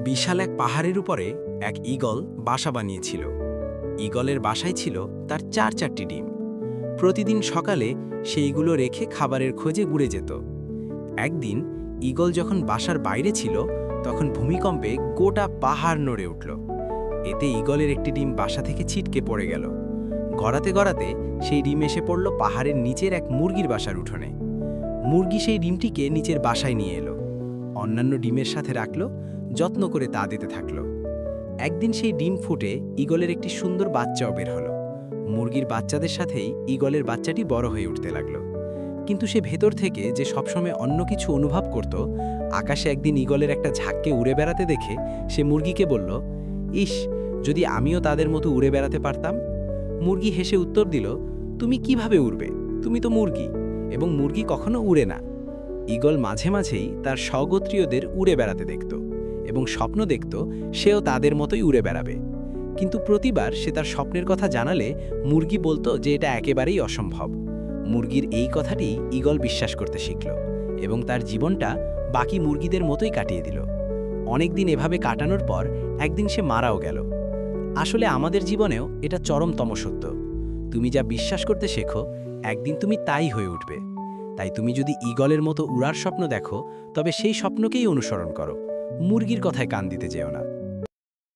বিশাল এক পাহাড়ের উপরে এক ঈগল বাসা বানিয়েছিল। ঈগলের বাসায় ছিল তার ৪টি ডিম। প্রতিদিন সকালে সেইগুলো রেখে খাবারের খোঁজে ঘুরে যেত। একদিন ঈগল যখন বাসার বাইরে ছিল, তখন ভূমিকম্পে গোটা পাহাড় নড়ে উঠল। এতে ঈগলের একটি ডিম বাসা থেকে ছিটকে পড়ে গেল। গড়াতে গড়াতে সেই ডিম এসে পড়ল পাহাড়ের নিচের এক মুরগির বাসার উঠোনে। মুরগি সেই ডিমটিকে নিচের বাসায় নিয়ে এলো, অন্যান্য ডিমের সাথে রাখল, যত্ন করে তা দিতে থাকল। একদিন সেই ডিম ফুটে ঈগলের একটি সুন্দর বাচ্চাও বের হলো। মুরগির বাচ্চাদের সাথেই ঈগলের বাচ্চাটি বড় হয়ে উঠতে লাগলো। কিন্তু সে ভেতর থেকে যে সবসময় অন্য কিছু অনুভব করত, আকাশে একদিন ঈগলের একটা ঝাঁককে উড়ে বেড়াতে দেখে সে মুরগিকে বলল, ইস, যদি আমিও তাদের মতো উড়ে বেড়াতে পারতাম। মুরগি হেসে উত্তর দিল, তুমি কিভাবে উড়বে? তুমি তো মুরগি, এবং মুরগি কখনো উড়ে না। ঈগল মাঝে মাঝেই তার স্বগোত্রীয়দের উড়ে বেড়াতে দেখত এবং স্বপ্ন দেখত সেও তাদের মতোই উড়ে বেড়াবে। কিন্তু প্রতিবার সে তার স্বপ্নের কথা জানালে মুরগি বলতো যে এটা একেবারেই অসম্ভব। মুরগির এই কথাটি ঈগল বিশ্বাস করতে শিখল এবং তার জীবনটা বাকি মুরগিদের মতোই কাটিয়ে দিল। অনেকদিন এভাবে কাটানোর পর একদিন সে মারাও গেল। আসলে আমাদের জীবনেও এটা চরমতম সত্য। তুমি যা বিশ্বাস করতে শেখো, একদিন তুমি তাই হয়ে উঠবে। তাই তুমি যদি ঈগলের মতো উড়ার স্বপ্ন দেখো, তবে সেই স্বপ্নকেই অনুসরণ করো। মুরগির কথায় কান দিতে যেও না।